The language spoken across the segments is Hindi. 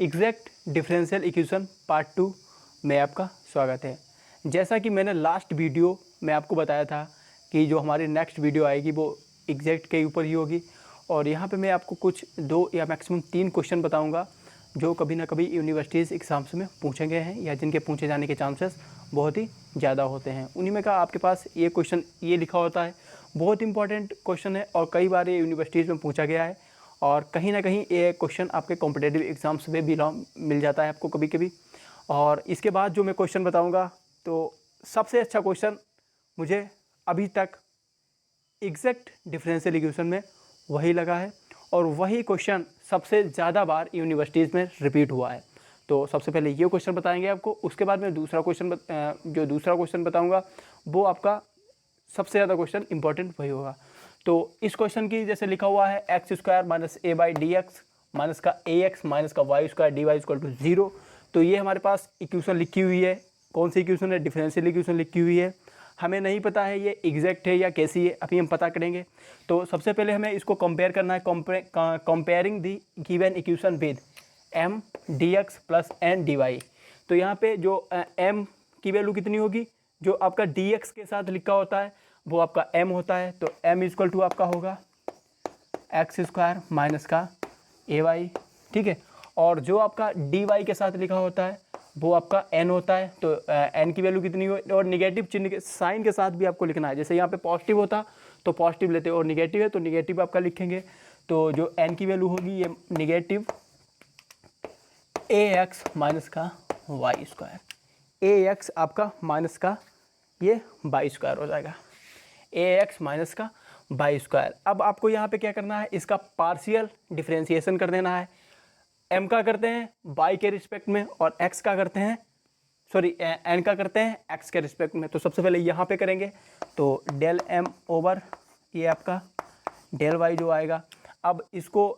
एग्जैक्ट डिफरेंशियल इक्वेशन पार्ट 2 में आपका स्वागत है। जैसा कि मैंने लास्ट वीडियो में आपको बताया था कि जो हमारी नेक्स्ट वीडियो आएगी वो एग्जैक्ट के ऊपर ही होगी, और यहाँ पे मैं आपको कुछ 2 या मैक्सिमम 3 क्वेश्चन बताऊंगा जो कभी ना कभी यूनिवर्सिटीज़ एग्ज़ाम्स में पूछे गए हैं या जिनके पूछे जाने के चांसेस बहुत ही ज़्यादा होते हैं। उन्हीं में का आपके पास ये क्वेश्चन ये लिखा होता है, बहुत इंपॉर्टेंट क्वेश्चन है और कई बार ये यूनिवर्सिटीज़ में पूछा गया है, और कहीं ना कहीं ये क्वेश्चन आपके कॉम्पिटिटिव एग्ज़ाम्स में भी मिल जाता है आपको कभी कभी। और इसके बाद जो मैं क्वेश्चन बताऊंगा तो सबसे अच्छा क्वेश्चन मुझे अभी तक एग्जैक्ट डिफरेंशियल इक्वेशन में वही लगा है, और वही क्वेश्चन सबसे ज़्यादा बार यूनिवर्सिटीज़ में रिपीट हुआ है। तो सबसे पहले ये क्वेश्चन बताएंगे आपको, उसके बाद में दूसरा क्वेश्चन बताऊंगा वो आपका सबसे ज़्यादा क्वेश्चन इंपॉर्टेंट वही होगा। तो इस क्वेश्चन की जैसे लिखा हुआ है x² minus A by D x minus का ए एक्स माइनस का y² dy इक्वल टू 0। तो ये हमारे पास इक्वेशन लिखी हुई है। कौन सी इक्वेशन है? डिफरेंशियल इक्वेशन लिखी हुई है। हमें नहीं पता है ये एग्जैक्ट है या कैसी है, अभी हम पता करेंगे। तो सबसे पहले हमें इसको कंपेयर करना है, comparing the given equation with m dx plus n dy। तो यहाँ पे जो m की वैल्यू कितनी होगी, जो आपका dx के साथ लिखा होता है वो आपका m होता है। तो m इक्वल टू आपका होगा x² माइनस का ए वाई, ठीक है। और जो आपका dy के साथ लिखा होता है वो आपका n होता है। तो n की वैल्यू कितनी हो, और निगेटिव चिन्ह के साइन के साथ भी आपको लिखना है। जैसे यहाँ पे पॉजिटिव होता तो पॉजिटिव लेते, और निगेटिव है तो निगेटिव आपका लिखेंगे। तो जो n की वैल्यू होगी ये निगेटिव ax माइनस का y², ax आपका माइनस का ये y² हो जाएगा, ax माइनस का y²। अब आपको यहाँ पे क्या करना है, इसका पार्शियल डिफरेंशिएशन कर देना है। m का करते हैं y के रिस्पेक्ट में, और x का करते हैं n का करते हैं x के रिस्पेक्ट में। तो सबसे पहले यहाँ पे करेंगे तो डेल m ओवर ये आपका डेल y जो आएगा। अब इसको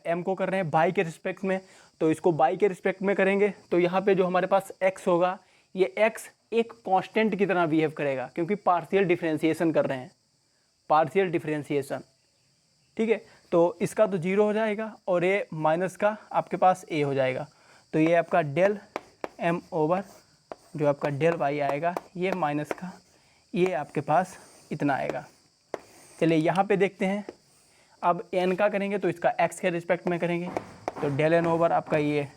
m को कर रहे हैं y के रिस्पेक्ट में, तो इसको y के रिस्पेक्ट में करेंगे तो यहाँ पे जो हमारे पास x होगा, ये x एक कांस्टेंट की तरह बिहेव करेगा, क्योंकि पार्शियल डिफरेंशिएशन कर रहे हैं, पार्शियल डिफरेंशिएशन, ठीक है। तो इसका तो 0 हो जाएगा और ये माइनस का आपके पास a हो जाएगा। तो ये आपका डेल m ओवर जो आपका डेल y आएगा, ये माइनस का ये आपके पास इतना आएगा। चलिए यहाँ पे देखते हैं। अब n का करेंगे तो इसका x के रिस्पेक्ट में करेंगे, तो डेल n ओवर आपका ये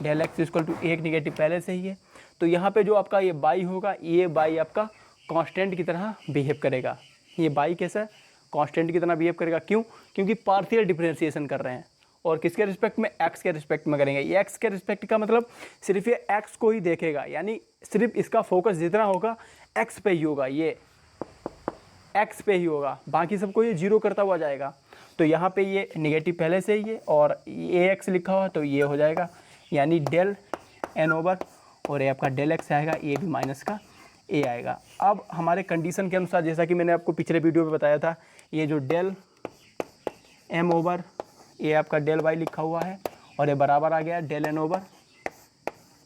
डेल x इक्वल टू एक निगेटिव पहले से ही है। तो यहाँ पे जो आपका ये y होगा, ये y आपका कांस्टेंट की तरह बिहेव करेगा। ये y कैसा कांस्टेंट की तरह बिहेव करेगा, क्यों? क्योंकि पार्शियल डिफरेंशिएशन कर रहे हैं, और किसके रिस्पेक्ट में? x के रिस्पेक्ट में करेंगे। ये x के रिस्पेक्ट का मतलब सिर्फ ये x को ही देखेगा, यानी सिर्फ इसका फोकस जितना होगा x पे ही होगा, ये x पे ही होगा, बाकी सबको ये 0 करता हुआ जाएगा। तो यहाँ पे ये निगेटिव पहले से ही है और ये x लिखा हुआ तो ये हो जाएगा, यानी डेल n ओवर, और ये आपका डेल x आएगा, ये भी माइनस का a आएगा। अब हमारे कंडीशन के अनुसार, जैसा कि मैंने आपको पिछले वीडियो में बताया था, ये जो डेल m ओवर ये आपका डेल y लिखा हुआ है, और ये बराबर आ गया del n over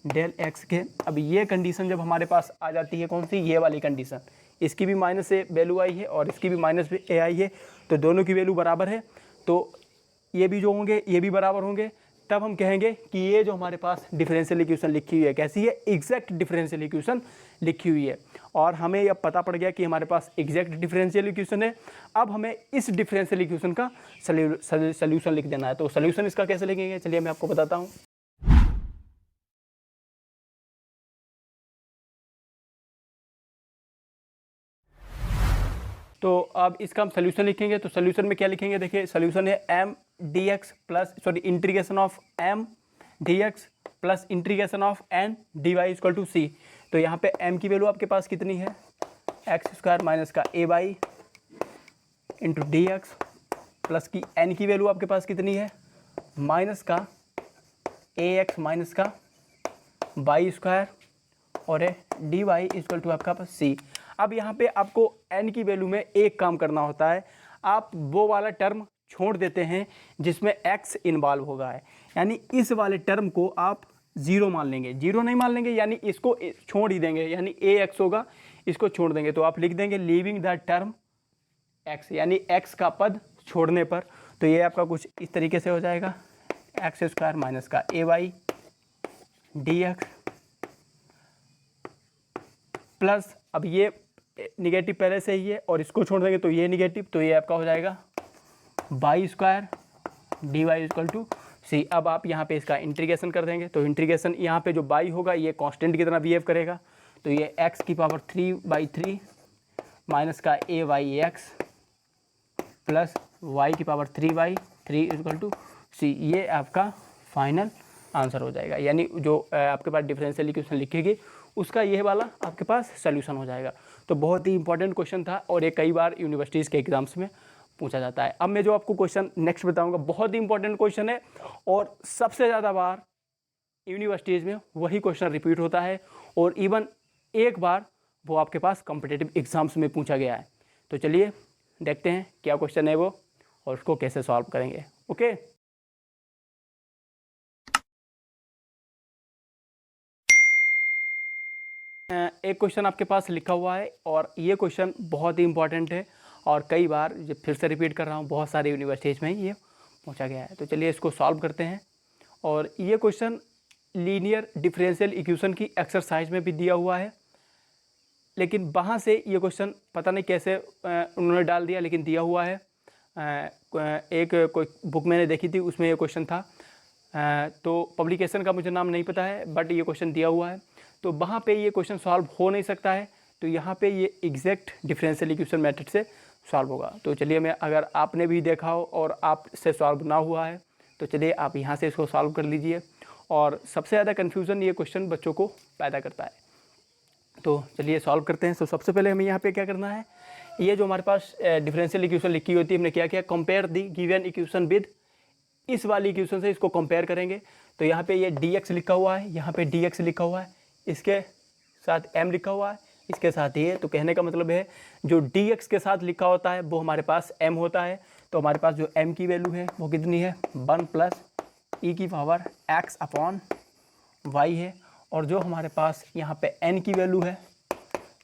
del x के। अब ये कंडीशन जब हमारे पास आ जाती है, कौन सी? ये वाली कंडीशन, इसकी भी माइनस से वैल्यू आई है और इसकी भी माइनस ए आई है, तो दोनों की वैल्यू बराबर है, तो ये भी जो होंगे ये भी बराबर होंगे। तब हम कहेंगे कि ये जो हमारे पास डिफरेंशियल इक्वेशन लिखी हुई है कैसी है? एग्जैक्ट डिफरेंशियल इक्वेशन लिखी हुई है। और हमें यह पता पड़ गया कि हमारे पास एग्जैक्ट डिफरेंशियल इक्वेशन है। अब हमें इस डिफरेंशियल इक्वेशन का सल्यूशन लिख देना है। तो सल्यूशन इसका कैसे लिखेंगे, चलिए मैं आपको बताता हूँ। तो अब इसका हम सोल्यूशन लिखेंगे, तो सोल्यूशन में क्या लिखेंगे? देखिए सोल्यूशन है m dx plus integration of m dx plus integration of n dy equal to c। तो यहाँ पे m की वैल्यू आपके पास कितनी है? x² माइनस का a Y into D X, plus की n की वैल्यू आपके पास कितनी है? माइनस का ax माइनस का y², और है dy इक्वल टू आपका पास c। अब यहाँ पे आपको n की वैल्यू में एक काम करना होता है, आप वो वाला टर्म छोड़ देते हैं जिसमें x इन्वॉल्व होगा है, यानी इस वाले टर्म को आप 0 मान लेंगे। 0 नहीं मान लेंगे, यानी इसको छोड़ ही देंगे, यानी ax होगा, इसको छोड़ देंगे। तो आप लिख देंगे लीविंग द टर्म x, यानी x का पद छोड़ने पर। तो ये आपका कुछ इस तरीके से हो जाएगा, एक्स स्क्वायर माइनस का ए वाई डी एक्स प्लस, अब ये निगेटिव पहले से ही है और इसको छोड़ देंगे तो ये निगेटिव, तो ये आपका हो जाएगा Y square D Y equal to C. अब आप यहाँ पे इसका इंटीग्रेशन कर देंगे तो इंटीग्रेशन यहाँ पे जो बाई होगा ये कांस्टेंट की तरह बिहेव करेगा, तो ये एक्स की पावर 3/3 माइनस का ए वाई एक्स प्लस वाई की पावर 3/3 इक्वल टू सी। ये आपका फाइनल आंसर हो जाएगा, यानी जो आपके पास डिफरेंशियल इक्वेशन लिखेगी उसका ये वाला आपके पास सोल्यूशन हो जाएगा। तो बहुत ही इंपॉर्टेंट क्वेश्चन था और ये कई बार यूनिवर्सिटीज़ के एग्जाम्स में पूछा जाता है। अब मैं जो आपको क्वेश्चन नेक्स्ट बताऊंगा बहुत ही इंपॉर्टेंट क्वेश्चन है और सबसे ज़्यादा बार यूनिवर्सिटीज़ में वही क्वेश्चन रिपीट होता है और इवन एक बार वो आपके पास कॉम्पिटिटिव एग्जाम्स में पूछा गया है। तो चलिए देखते हैं क्या क्वेश्चन है वो और उसको कैसे सॉल्व करेंगे। ओके, एक क्वेश्चन आपके पास लिखा हुआ है और ये क्वेश्चन बहुत ही इंपॉर्टेंट है और कई बार फिर से रिपीट कर रहा हूँ, बहुत सारे यूनिवर्सिटीज़ में ये पूछा गया है। तो चलिए इसको सॉल्व करते हैं। और ये क्वेश्चन लीनियर डिफरेंशियल इक्वेशन की एक्सरसाइज में भी दिया हुआ है, लेकिन वहाँ से ये क्वेश्चन पता नहीं कैसे उन्होंने डाल दिया, लेकिन दिया हुआ है। एक कोई बुक मैंने देखी थी उसमें ये क्वेश्चन था, तो पब्लिकेशन का मुझे नाम नहीं पता है, बट ये क्वेश्चन दिया हुआ है। तो वहाँ पे ये क्वेश्चन सॉल्व हो नहीं सकता है, तो यहाँ पे ये एग्जैक्ट डिफरेंशियल इक्वेशन मेथड से सॉल्व होगा। तो चलिए मैं, अगर आपने भी देखा हो और आपसे सॉल्व ना हुआ है तो चलिए आप यहाँ से इसको सॉल्व कर लीजिए। और सबसे ज़्यादा कन्फ्यूज़न ये क्वेश्चन बच्चों को पैदा करता है, तो चलिए सॉल्व करते हैं। तो सबसे पहले हमें यहाँ पे क्या करना है, ये जो हमारे पास डिफरेंशियल इक्वेशन लिखी होती है, हमने क्या किया, compare the given equation with, इस वाली इक्वेशन से इसको कंपेयर करेंगे। तो यहाँ पे ये dx लिखा हुआ है, यहाँ पे dx लिखा हुआ है, इसके साथ m लिखा हुआ है, इसके साथ ये। तो कहने का मतलब है जो dx के साथ लिखा होता है वो हमारे पास m होता है। तो हमारे पास जो m की वैल्यू है वो कितनी है, 1 प्लस e की पावर x अपॉन y है। और जो हमारे पास यहाँ पे n की वैल्यू है,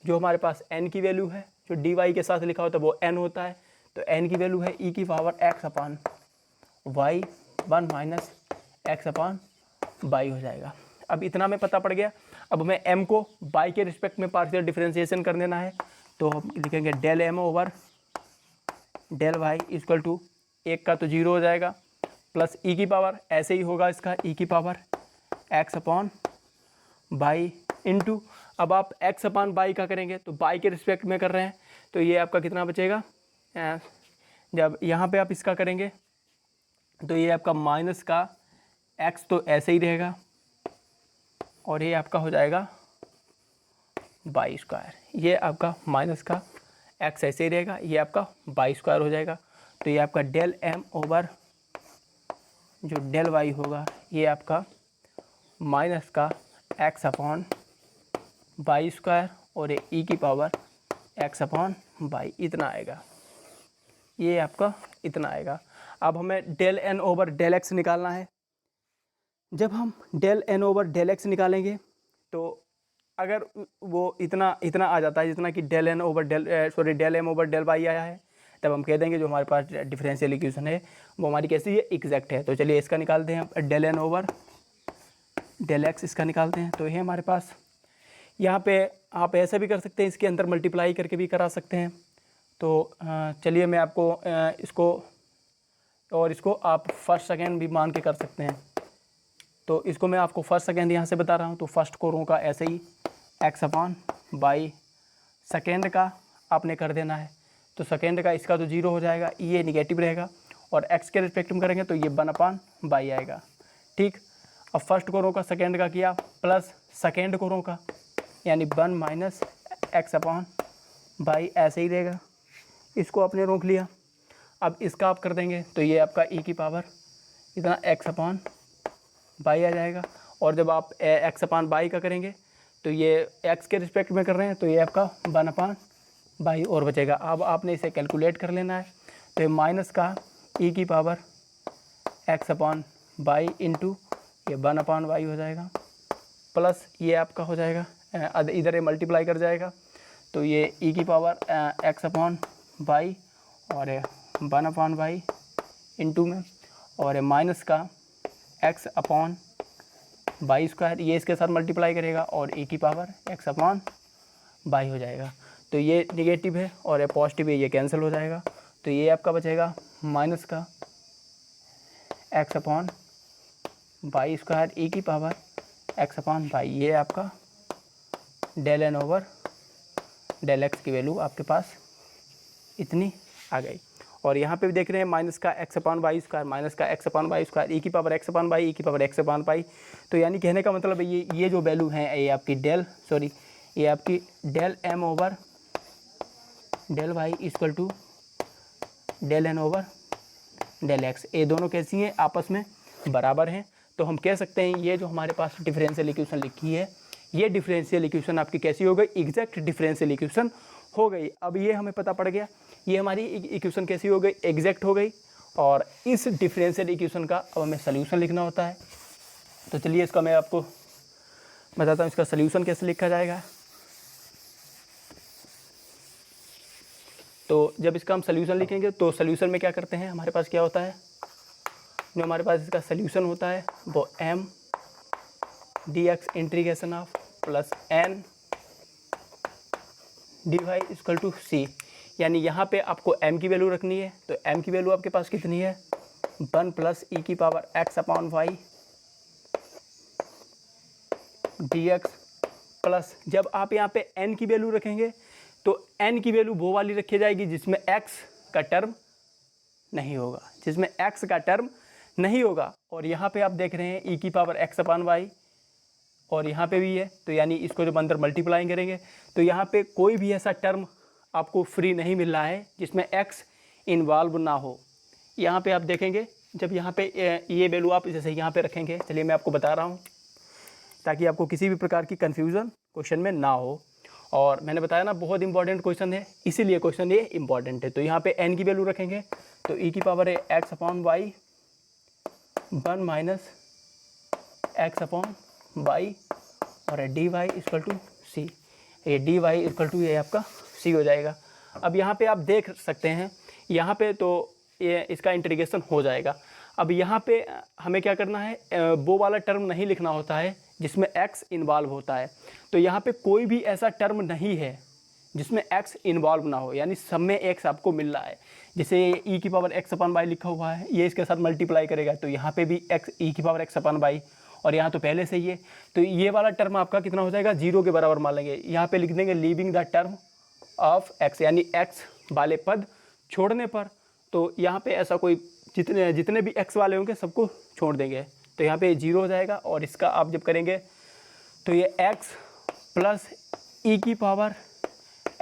जो हमारे पास n की वैल्यू है, जो dy के साथ लिखा होता है वो n होता है। तो n की वैल्यू है e की power x upon y, 1 minus x upon y हो जाएगा। अब इतना में पता पड़ गया। अब हमें m को y के रिस्पेक्ट में पार्शियल डिफरेंशिएशन कर देना है, तो हम लिखेंगे del m over del y equal to, एक का तो 0 हो जाएगा, प्लस e की पावर ऐसे ही होगा इसका, e की power x upon y into, अब आप x अपॉन y का करेंगे तो y के रिस्पेक्ट में कर रहे हैं, तो ये आपका कितना बचेगा, जब यहाँ पे आप इसका करेंगे तो ये आपका माइनस का x तो ऐसे ही रहेगा और ये आपका हो जाएगा वाई स्क्वायर, ये आपका माइनस का x ऐसे ही रहेगा, ये आपका वाई स्क्वायर हो जाएगा। तो ये आपका डेल m ओवर जो डेल y होगा ये आपका माइनस का x अपॉन वाई स्क्वायर और ये e की पावर x अपॉन वाई, इतना आएगा, ये आपका इतना आएगा। अब हमें del n over del x निकालना है। जब हम del n over del x निकालेंगे तो अगर वो इतना आ जाता है जितना कि del m over del y आया है, तब हम कह देंगे जो हमारे पास डिफरेंशियल इक्वेशन है वो हमारी कैसी है, एग्जैक्ट है। तो चलिए इसका निकालते हैं, del n over del x इसका निकालते हैं। तो ये हमारे पास, यहाँ पे आप ऐसा भी कर सकते हैं, इसके अंदर मल्टीप्लाई करके भी करा सकते हैं। तो चलिए मैं आपको इसको आप फर्स्ट सेकेंड भी मान के कर सकते हैं। तो इसको मैं आपको फर्स्ट सेकेंड यहाँ से बता रहा हूँ, तो फर्स्ट को रो का ऐसे ही x अपॉन बाई, सेकेंड का आपने कर देना है, तो सेकेंड का इसका तो 0 हो जाएगा, ये निगेटिव रहेगा, और x के रिस्पेक्ट में करेंगे तो ये 1 अपॉन बाई आएगा। ठीक, अब फर्स्ट को रो का सेकेंड का किया, प्लस सेकेंड को रो का, यानी 1 माइनस x अपॉन बाई ऐसे ही रहेगा, इसको आपने रोक लिया। अब इसका आप कर देंगे तो ये आपका e की पावर इतना x अपॉन बाई आ जाएगा, और जब आप x अपॉन बाई का करेंगे तो ये x के रिस्पेक्ट में कर रहे हैं तो ये आपका 1 अपॉन बाई और बचेगा। अब आपने इसे कैलकुलेट कर लेना है, तो ये माइनस का e की power x upon by into ये 1 अपॉन बाई हो जाएगा, प्लस ये आपका हो जाएगा, इधर ये मल्टीप्लाई कर जाएगा, तो ये e की पावर x अपॉन बाई और 1 अपॉन बाई इंटू में, और माइनस का एक्स अपॉन वाई स्क्वायर, ये इसके साथ मल्टीप्लाई करेगा और e की पावर एक्स अपॉन वाई हो जाएगा। तो ये निगेटिव है और ये पॉजिटिव है, ये कैंसिल हो जाएगा। तो ये आपका बचेगा माइनस का X upon Y square e की पावर एक्स अपॉन वाई, ये आपका del N over del X की वैल्यू आपके पास इतनी आ गई। और यहाँ पे भी देख रहे हैं माइनस का X upon Y square, minus का X upon Y square, e की power X upon Y, e की पावर एक्स अपॉन वाई। तो यानी कहने का मतलब है ये जो वैल्यू है ये आपकी ये आपकी del M over del Y equal to del N over del X, ये दोनों कैसी हैं, आपस में बराबर हैं। तो हम कह सकते हैं ये जो हमारे पास डिफरेंशियल इक्वेशन लिखी है, ये डिफरेंशियल इक्वेशन आपकी कैसी हो गई, एग्जैक्ट डिफरेंशियल इक्वेशन हो गई। अब ये हमें पता पड़ गया ये हमारी इक्वेशन कैसी हो गई, एग्जैक्ट हो गई। और इस डिफरेंशियल इक्वेशन का अब हमें सल्यूशन लिखना होता है। तो चलिए इसका मैं आपको बताता हूँ इसका सल्यूशन कैसे लिखा जाएगा। तो जब इसका हम सल्यूशन लिखेंगे तो सल्यूशन में क्या करते हैं, हमारे पास क्या होता है, जो हमारे पास इसका सल्यूशन होता है वो m dx integration of plus n dy equal to c। यानी यहाँ पे आपको m की वैल्यू रखनी है। तो m की वैल्यू आपके पास कितनी है, 1 प्लस e की power x upon Y dx plus, जब आप यहाँ पे n की वैल्यू रखेंगे तो n की वैल्यू वो वाली रखी जाएगी जिसमें x का टर्म नहीं होगा, जिसमें x का टर्म नहीं होगा। और यहाँ पे आप देख रहे हैं e की पावर x अपॉन वाई, और यहाँ पे भी है। तो यानी इसको जब अंदर मल्टीप्लाई करेंगे तो यहाँ पे कोई भी ऐसा टर्म आपको फ्री नहीं मिल रहा है जिसमें x इन्वॉल्व ना हो। यहाँ पे आप देखेंगे जब यहाँ पे ये वैल्यू आप जैसे यहाँ पे रखेंगे, चलिए मैं आपको बता रहा हूँ ताकि आपको किसी भी प्रकार की कन्फ्यूज़न क्वेश्चन में ना हो। और मैंने बताया ना बहुत इंपॉर्टेंट क्वेश्चन है, इसीलिए क्वेश्चन ये इंपॉर्टेंट है। तो यहाँ पे n की वैल्यू रखेंगे तो e की पावर है x upon Y 1 minus X upon Y और D Y equal to C, ये डी वाई इक्वल टू ये आपका सी हो जाएगा। अब यहाँ पे आप देख सकते हैं यहाँ पे तो ये इसका इंटीग्रेशन हो जाएगा। अब यहाँ पे हमें क्या करना है, वो वाला टर्म नहीं लिखना होता है जिसमें x इन्वॉल्व होता है। तो यहाँ पे कोई भी ऐसा टर्म नहीं है जिसमें x इन्वॉल्व ना हो, यानी सब में x आपको मिल रहा है। जैसे e की पावर x अपन वाई लिखा हुआ है, ये इसके साथ मल्टीप्लाई करेगा तो यहाँ पे भी x e की पावर x अपन वाई, और यहाँ तो पहले से ही है। तो ये वाला टर्म आपका कितना हो जाएगा, 0 के बराबर मान लेंगे। यहाँ पे लिख देंगे leaving the term of x, यानी x वाले पद छोड़ने पर। तो यहाँ पे ऐसा कोई जितने भी x वाले होंगे सबको छोड़ देंगे तो यहाँ पे 0 हो जाएगा। और इसका आप जब करेंगे तो ये x प्लस ई की पावर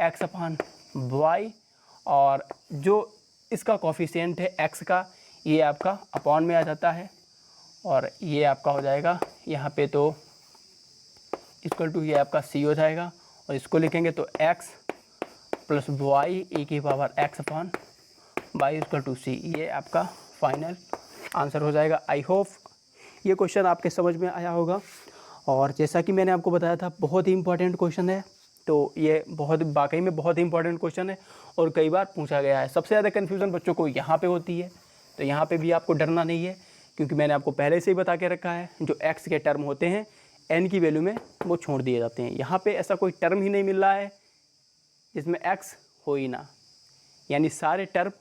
x अपान वाई, और जो इसका कॉफिशिएंट है x का ये आपका अपॉन में आ जाता है, और ये आपका हो जाएगा यहाँ पे तो इक्वल टू ये आपका c हो जाएगा। और इसको लिखेंगे तो x प्लस वाई ई की power x upon Y equal to C, ये आपका फाइनल आंसर हो जाएगा। आई होप ये क्वेश्चन आपके समझ में आया होगा। और जैसा कि मैंने आपको बताया था बहुत ही इंपॉर्टेंट क्वेश्चन है, तो ये वाकई में बहुत ही इंपॉर्टेंट क्वेश्चन है और कई बार पूछा गया है। सबसे ज़्यादा कन्फ्यूज़न बच्चों को यहाँ पे होती है, तो यहाँ पे भी आपको डरना नहीं है क्योंकि मैंने आपको पहले से ही बता के रखा है जो x के टर्म होते हैं n की वैल्यू में वो छोड़ दिए जाते हैं। यहाँ पे ऐसा कोई टर्म ही नहीं मिल रहा है जिसमें x हो ही ना, यानी सारे टर्म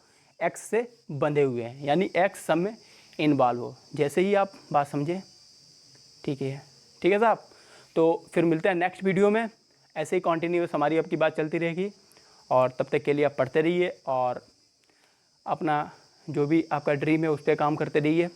x से बंधे हुए हैं, यानी x सब में इन्वॉल्व हो। जैसे ही आप बात समझें, ठीक है साहब। तो फिर मिलते हैं नेक्स्ट वीडियो में, ऐसे ही कॉन्टिन्यूस हमारी आपकी बात चलती रहेगी। और तब तक के लिए आप पढ़ते रहिए और अपना जो भी आपका ड्रीम है उस पर काम करते रहिए।